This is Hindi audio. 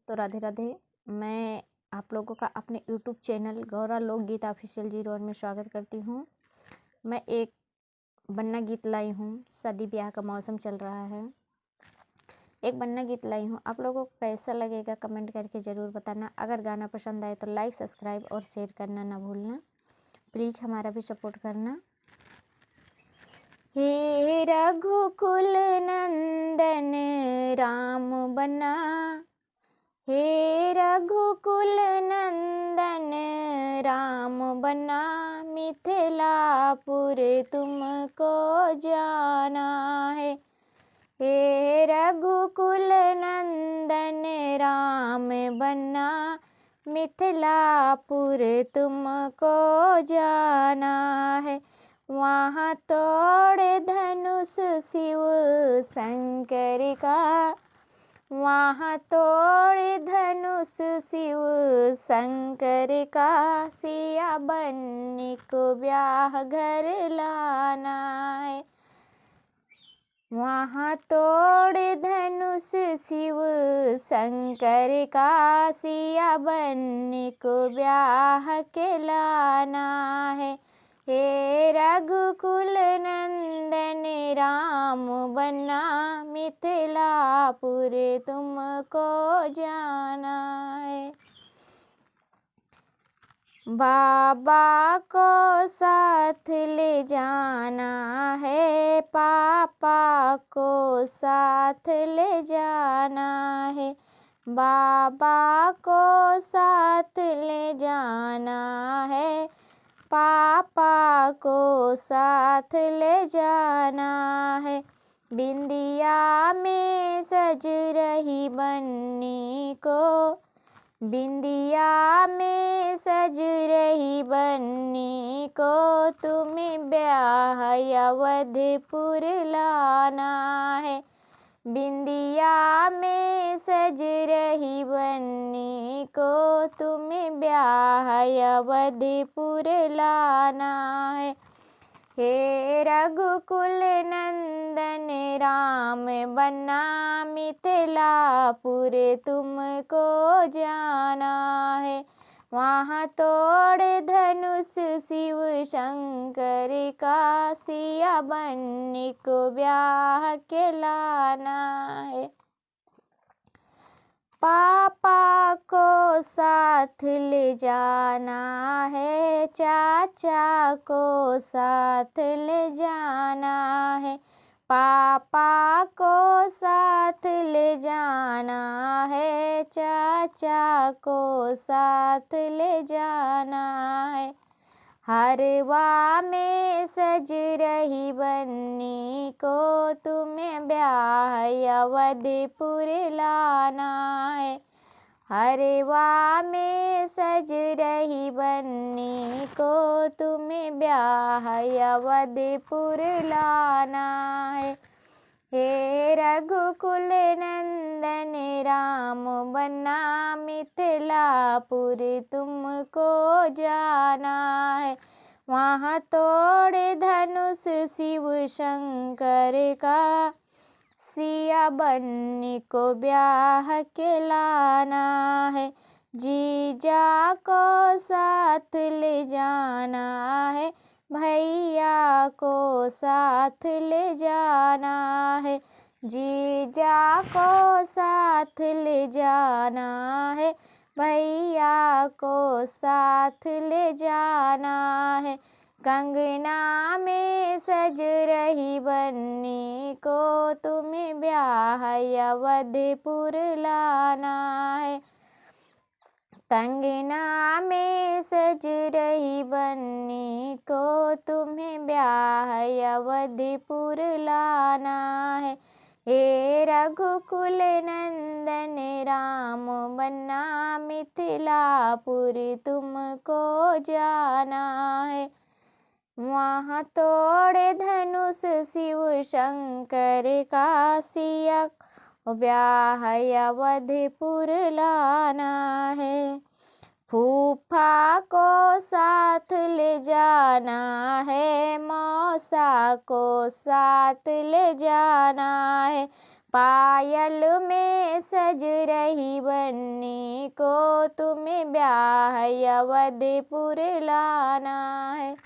तो राधे राधे। मैं आप लोगों का अपने यूट्यूब चैनल गौरा लोकगीत ऑफिशियल 01 में स्वागत करती हूँ। मैं एक बन्ना गीत लाई हूँ। शादी ब्याह का मौसम चल रहा है, एक बन्ना गीत लाई हूँ। आप लोगों को कैसा लगेगा कमेंट करके ज़रूर बताना। अगर गाना पसंद आए तो लाइक, सब्सक्राइब और शेयर करना ना भूलना। प्लीज़ हमारा भी सपोर्ट करना। हे रघुकुल नंदन राम बन्ना, हे रघुकुल नंदन राम बन्ना, मिथिलापुर तुमको जाना है। हे रघुकुल नंदन राम बन्ना, मिथिलापुर तुमको जाना है। वहाँ तोड़ धनुष शिव शंकर का, वहाँ तोड़ धनुष शिव शंकर का, सिया बन्नी को ब्याह घर लाना है। वहाँ तोड़ धनुष शिव शंकर का, सिया बन्नी को ब्याह के लाना है। हे रघुकुल नंदन राम बन्ना, मिथिलापुर तुमको जाना है। बाबा को साथ ले जाना है, पापा को साथ ले जाना है। बाबा को साथ ले जाना है, पापा को साथ ले जाना है। बिंदिया में सज रही बन्नी को, बिंदिया में सज रही बन्नी को, तुम्हें ब्याह अवधपुर लाना है। बिंदिया में सज रही बन्नी को, तुम्हें ब्याह अवधपुर लाना है। हे रघुकुल नंदन राम बन्ना, मिथिलापुर तुमको जाना है। वहाँ तोड़ धनुष शिव शंकर का, सिया बन्नी को ब्याह के लाना है। पापा को साथ ले जाना है, चाचा को साथ ले जाना है। पापा को साथ ले जाना है, चाचा को साथ ले जाना है। हरवा में सज रही बन्नी को, तुम्हें ब्याह अवधपुर लाना है। हरवा में सज रही बन्नी को, तुम्हें ब्याह अवधपुर लाना है। हे रघुकुल नंदन राम बन्ना, मिथिलापुर तुमको जाना है। वहाँ तोड़ धनुष शिव शंकर का, सिया बन्नी को ब्याह के लाना है। जीजा को साथ ले जाना है, भैया को साथ ले जाना है। जीजा को साथ ले जाना है, भैया को साथ ले जाना है। कंगना में सज रही बन्नी को, तुम्हें ब्याह अवधपुर लाना है। कंगना में सज रही बन्नी को, तुम्हें ब्याह अवधपुर लाना है। हे रघुकुल नंदन राम बन्ना, मिथिलापुर तुमको जाना है। वहाँ तोड़ धनुष शिव शंकर का, सिया ब्याह अवधपुर लाना है। फूफा को साथ ले जाना है, मौसा को साथ ले जाना है। पायल में सज रही बन्नी को तुम्हें ब्याह अवधपुर लाना है।